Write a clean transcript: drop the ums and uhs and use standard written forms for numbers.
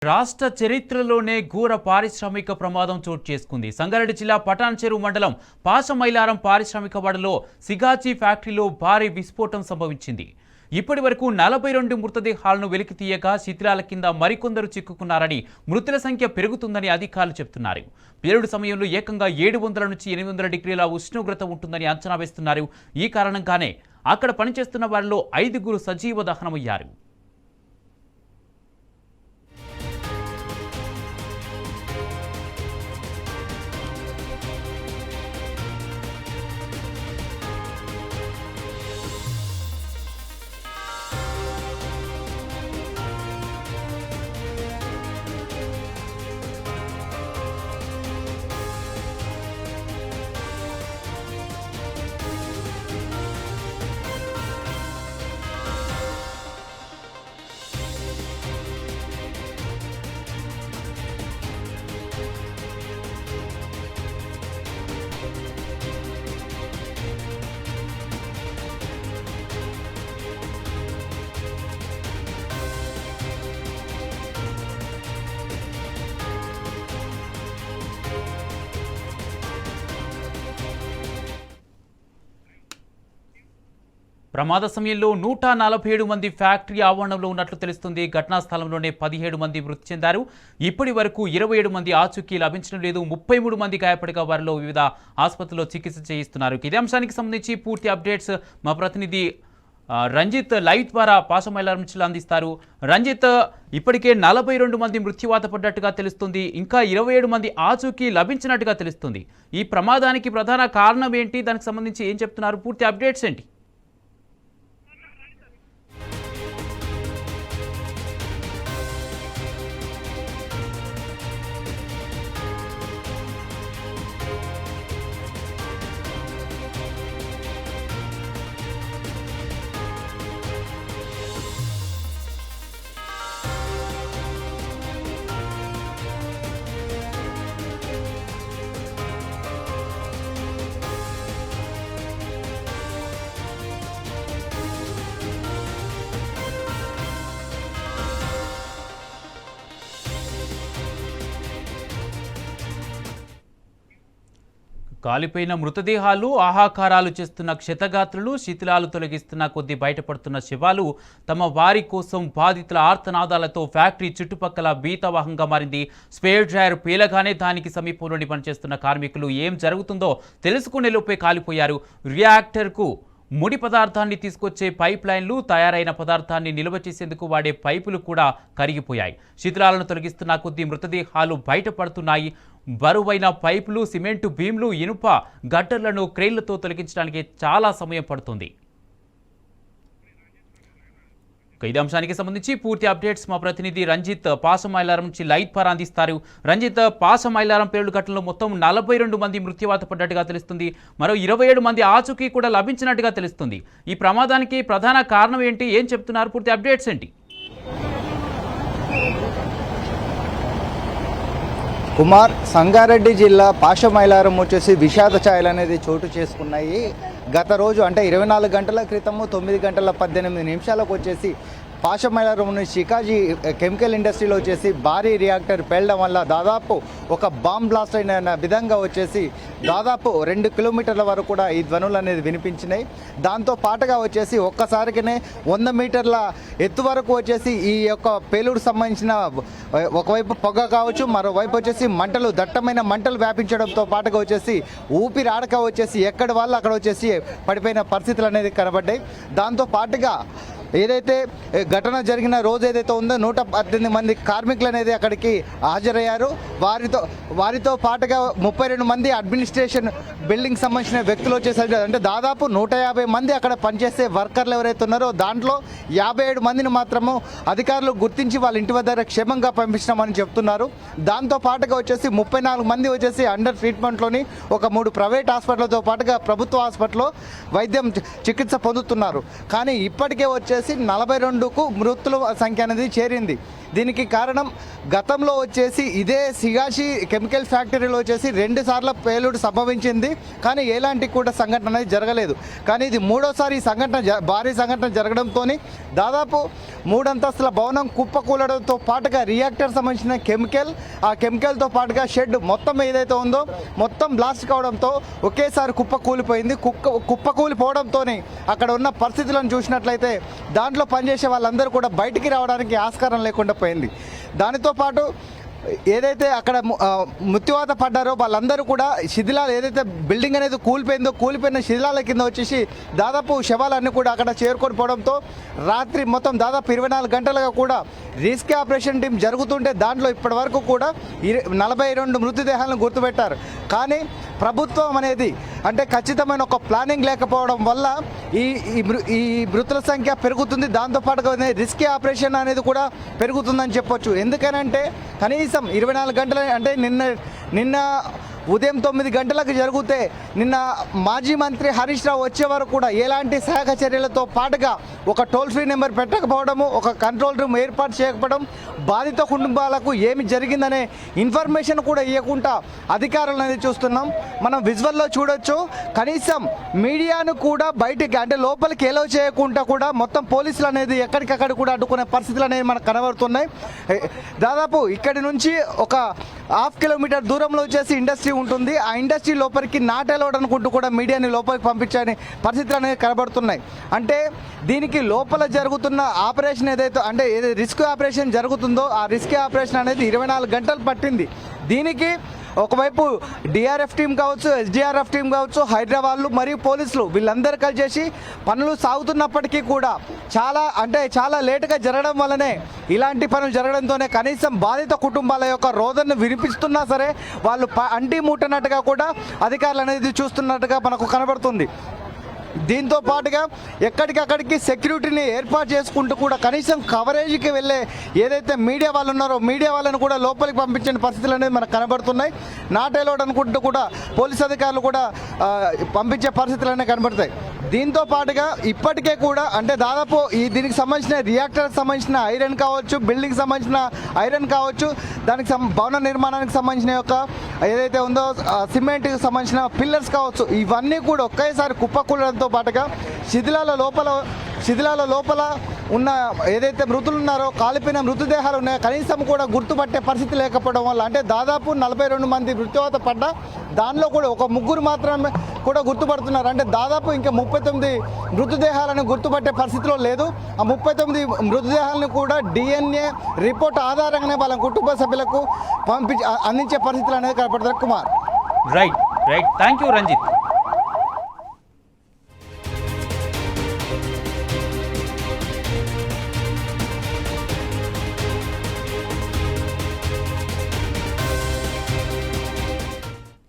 రాష్ట్ర చరిత్రలోనే ఘోర పారిశ్రామిక ప్రమాదం చోటు చేసుకుంది. సంగారెడ్డి జిల్లా పటాన్ చెరువు మండలం పాశమైలారం పారిశ్రామిక వాడలో సిగాచి ఫ్యాక్టరీలో భారీ విస్ఫోటం సంభవించింది. ఇప్పటి వరకు 42 మృతదేహాలను వెలికి తీయగా శిథిలాల కింద మరికొందరు చిక్కుకున్నారని, మృతుల సంఖ్య పెరుగుతుందని అధికారులు చెబుతున్నారు. పేలుడు సమయంలో ఏకంగా 700 నుంచి 800 డిగ్రీల ఉష్ణోగ్రత ఉంటుందని అంచనా వేస్తున్నారు. ఈ కారణంగానే అక్కడ పనిచేస్తున్న వారిలో 5గురు సజీవ దహనమయ్యారు. ప్రమాద సమయంలో 147 మంది ఫ్యాక్టరీ ఆవరణంలో ఉన్నట్లు తెలుస్తుంది. ఘటనా స్థలంలోనే 17 మంది మృతి చెందారు. ఇప్పటి వరకు 27 మంది ఆచూకీ లభించడం లేదు. 33 మంది గాయపడగా వారిలో వివిధ ఆసుపత్రుల్లో చికిత్స చేయిస్తున్నారు. ఇదే అంశానికి సంబంధించి పూర్తి అప్డేట్స్ మా ప్రతినిధి రంజిత్ లైవ్ ద్వారా పాశమైలారం నుంచి అందిస్తారు. రంజిత్, ఇప్పటికే 42 మంది మృత్యువాత పడ్డట్టుగా తెలుస్తుంది. ఇంకా 27 మంది ఆచూకీ లభించినట్టుగా తెలుస్తుంది. ఈ ప్రమాదానికి ప్రధాన కారణం ఏంటి? దానికి సంబంధించి ఏం చెప్తున్నారు? పూర్తి అప్డేట్స్ ఏంటి? కాలిపోయిన మృతదేహాలు, ఆహాకారాలు చేస్తున్న క్షతగాత్రులు, శిథిలాలు తొలగిస్తున్న కొద్దీ బయటపడుతున్న శవాలు తమ వారి కోసం బాధితుల ఆర్తనాదాలతో ఫ్యాక్టరీ చుట్టుపక్కల భీతావహంగా మారింది. స్పేర్ డ్రైవర్ పేలగానే దానికి సమీపంలోని పనిచేస్తున్న కార్మికులు ఏం జరుగుతుందో తెలుసుకునే లోపే కాలిపోయారు. రియాక్టర్కు ముడి పదార్థాన్ని తీసుకొచ్చే పైప్ లైన్లు, తయారైన పదార్థాన్ని నిల్వ చేసేందుకు వాడే పైపులు కూడా కరిగిపోయాయి. శిథిలాలను తొలగిస్తున్న కొద్దీ మృతదేహాలు బయటపడుతున్నాయి. బరువైన పైపులు, సిమెంటు బీమ్లు, ఇనుప గట్టర్లను క్రెయిన్లతో తొలగించడానికి చాలా సమయం పడుతుంది. ఇదే అంశానికి సంబంధించి పూర్తి అప్డేట్స్ మా ప్రతినిధి రంజిత్ పాశమైలారం నుంచి లైవ్ ద్వారా అందిస్తారు. రంజిత్, పాశమైలారం పేలుడు ఘటనలో మొత్తం 42 మంది మృత్యువాత పడ్డట్టుగా తెలుస్తుంది. మరో 27 మంది ఆచూకీ కూడా లభించినట్టుగా తెలుస్తుంది. ఈ ప్రమాదానికి ప్రధాన కారణం ఏంటి? ఏం చెప్తున్నారు? పూర్తి అప్డేట్స్ ఏంటి? కుమార్, సంగారెడ్డి జిల్లా పాశమైలారం వచ్చేసి విషాద ఛాయలు అనేది చోటు చేసుకున్నాయి. గత రోజు అంటే 24 గంటల క్రితము 9 గంటల 18 నిమిషాలకు వచ్చేసి పాశమైలారం షికాజీ కెమికల్ ఇండస్ట్రీలో వచ్చేసి భారీ రియాక్టర్ పేలడం వల్ల దాదాపు ఒక బాంబ్ బ్లాస్ట్ అయిన విధంగా వచ్చేసి దాదాపు 2 కిలోమీటర్ల వరకు కూడా ఈ ధ్వనులు అనేది వినిపించినాయి. దాంతో పాటుగా వచ్చేసి ఒక్కసారికినే 100 మీటర్ల ఎత్తు వరకు వచ్చేసి ఈ యొక్క పేలుడు సంబంధించిన ఒకవైపు పొగ కావచ్చు, మరోవైపు వచ్చేసి మంటలు, దట్టమైన మంటలు వ్యాపించడంతో పాటుగా వచ్చేసి ఊపిరాడక వచ్చేసి ఎక్కడి వాళ్ళు అక్కడ వచ్చేసి పడిపోయిన పరిస్థితులు అనేది కనబడ్డాయి. దాంతో పాటుగా ఏదైతే ఘటన జరిగిన రోజు ఏదైతే ఉందో 118 మంది కార్మికులు అనేది అక్కడికి హాజరయ్యారు. వారితో పాటుగా 32 మంది అడ్మినిస్ట్రేషన్ బిల్డింగ్ సంబంధించిన వ్యక్తులు వచ్చేసరికి అంటే దాదాపు 150 మంది అక్కడ పనిచేసే వర్కర్లు ఎవరైతే ఉన్నారో దాంట్లో 57 మందిని మాత్రము అధికారులు గుర్తించి వాళ్ళ ఇంటి వద్ద క్షేమంగా పంపించినామని చెప్తున్నారు. దాంతో పాటుగా వచ్చేసి 34 మంది వచ్చేసి అండర్ ట్రీట్మెంట్లోని ఒక 3 ప్రైవేట్ హాస్పిటల్తో పాటుగా ప్రభుత్వ హాస్పిటల్లో వైద్యం చికిత్స పొందుతున్నారు. కానీ ఇప్పటికే వచ్చేసి వచ్చేసి 42కు మృతుల సంఖ్య అనేది చేరింది. దీనికి కారణం గతంలో వచ్చేసి ఇదే సిగాషి కెమికల్ ఫ్యాక్టరీలో వచ్చేసి 2 సార్లు పేలుడు సంభవించింది, కానీ ఎలాంటి కూడా సంఘటన అనేది జరగలేదు. కానీ ఇది 3వసారి ఈ సంఘటన భారీ సంఘటన జరగడంతో దాదాపు 3 అంతస్తుల భవనం కుప్పకూలడంతో పాటుగా రియాక్టర్ సంబంధించిన ఆ కెమికల్తో పాటుగా షెడ్ మొత్తం ఏదైతే ఉందో మొత్తం బ్లాస్ట్ కావడంతో ఒకేసారి కుప్పకూలిపోయింది. కుప్పకూలిపోవడంతో అక్కడ ఉన్న పరిస్థితులను చూసినట్లయితే దాంట్లో పనిచేసే వాళ్ళందరూ కూడా బయటికి రావడానికి ఆస్కారం లేకుండా పోయింది. దానితో పాటు ఏదైతే అక్కడ మృత్యువాత పడ్డారో వాళ్ళందరూ కూడా శిథిలాలు ఏదైతే బిల్డింగ్ అనేది కూలిపోయిన శిథిలాల కింద వచ్చేసి దాదాపు శవాలన్నీ కూడా అక్కడ చేరుకొని పోవడంతో రాత్రి మొత్తం దాదాపు 24 గంటలుగా కూడా రెస్క్యూ ఆపరేషన్ టీం జరుగుతుంటే దాంట్లో ఇప్పటి వరకు కూడా 42 మృతదేహాలను గుర్తుపెట్టారు. కానీ ప్రభుత్వం అనేది అంటే ఖచ్చితమైన ఒక ప్లానింగ్ లేకపోవడం వల్ల ఈ మృతుల సంఖ్య పెరుగుతుంది. దాంతోపాటుగా రెస్క్యూ ఆపరేషన్ అనేది కూడా పెరుగుతుందని చెప్పొచ్చు. ఎందుకనంటే కనీసం 24 గంటల అంటే నిన్న ఉదయం 9 గంటలకు జరిగితే నిన్న మాజీ మంత్రి హరీష్ రావు వచ్చే వరకు కూడా ఎలాంటి సహాయక చర్యలతో పాటుగా ఒక టోల్ ఫ్రీ నెంబర్ పెట్టకపోవడము, ఒక కంట్రోల్ రూమ్ ఏర్పాటు చేయకపోవడం, బాధిత కుటుంబాలకు ఏమి జరిగిందనే ఇన్ఫర్మేషన్ కూడా ఇవ్వకుండా అధికారులు అనేది చూస్తున్నాం. మనం విజువల్లో చూడొచ్చు. కనీసం మీడియాను కూడా బయటికి అంటే లోపలికి ఎలో చేయకుండా కూడా మొత్తం పోలీసులు అనేది ఎక్కడికక్కడ కూడా అడ్డుకునే పరిస్థితులు అనేవి మనకు కనబడుతున్నాయి. దాదాపు ఇక్కడి నుంచి ఒక 1/2 కిలోమీటర్ దూరంలో వచ్చేసి ఇండస్ట్రీ ఉంటుంది. ఆ ఇండస్ట్రీ లోపలికి నాటెలవడం అనుకుంటూ కూడా మీడియాని లోపలికి పంపించని పరిస్థితులు అనేవి కనబడుతున్నాయి. అంటే దీనికి లోపల జరుగుతున్న ఆపరేషన్ ఏదైతే అంటే రిస్క్ ఆపరేషన్ జరుగుతుందో ఆ రిస్క్ ఆపరేషన్ అనేది 24 గంటలు పట్టింది. దీనికి ఒకవైపు డిఆర్ఎఫ్ టీం కావచ్చు, ఎస్డిఆర్ఎఫ్ టీం కావచ్చు, హైదరాబాద్లు మరియు పోలీసులు వీళ్ళందరూ కలిసి పనులు సాగుతున్నప్పటికీ కూడా చాలా లేటుగా జరగడం వల్లనే ఇలాంటి పనులు జరగడంతోనే కనీసం బాధిత కుటుంబాల యొక్క రోదనను వినిపిస్తున్నా సరే వాళ్ళు అంటి ముట్టనట్టుగా కూడా అధికారులు అనేది చూస్తున్నట్టుగా మనకు కనబడుతుంది. దీంతో పాటుగా ఎక్కడికక్కడికి సెక్యూరిటీని ఏర్పాటు చేసుకుంటూ కూడా కనీసం కవరేజ్కి వెళ్ళే ఏదైతే మీడియా వాళ్ళు ఉన్నారో మీడియా వాళ్ళని కూడా లోపలికి పంపించిన పరిస్థితులు అనేది మనకు కనబడుతున్నాయి. నాటేలోడ్ అనుకుంటూ కూడా పోలీస్ అధికారులు కూడా పంపించే పరిస్థితులు అనేవి కనబడతాయి. దీంతో పాటుగా ఇప్పటికే కూడా అంటే దాదాపు దీనికి సంబంధించిన రియాక్టర్కి సంబంధించిన ఐరన్ కావచ్చు, బిల్డింగ్ సంబంధించిన ఐరన్ కావచ్చు, దానికి భవన నిర్మాణానికి సంబంధించిన యొక్క ఏదైతే ఉందో సిమెంట్కి సంబంధించిన పిల్లర్స్ కావచ్చు, ఇవన్నీ కూడా ఒకేసారి కుప్పకూలడంతో పాటుగా శిథిలాల లోపల ఉన్న ఏదైతే మృతులు ఉన్నారో కాలిపోయిన మృతదేహాలు ఉన్నాయో కనీసం కూడా గుర్తుపట్టే పరిస్థితి లేకపోవడం వల్ల అంటే దాదాపు 42 మంది మృత్యువాత పడ్డ దానిలో కూడా ఒక 3 మాత్రమే కూడా గుర్తుపడుతున్నారు. అంటే దాదాపు ఇంకా 39 మృతదేహాలను గుర్తుపట్టే పరిస్థితిలో లేదు. ఆ 39 మృతదేహాలను కూడా DNA రిపోర్ట్ ఆధారంగానే వాళ్ళ కుటుంబ సభ్యులకు అందించే పరిస్థితులు అనేది కనపడుతుంది. Kumar right thank you Ranjith.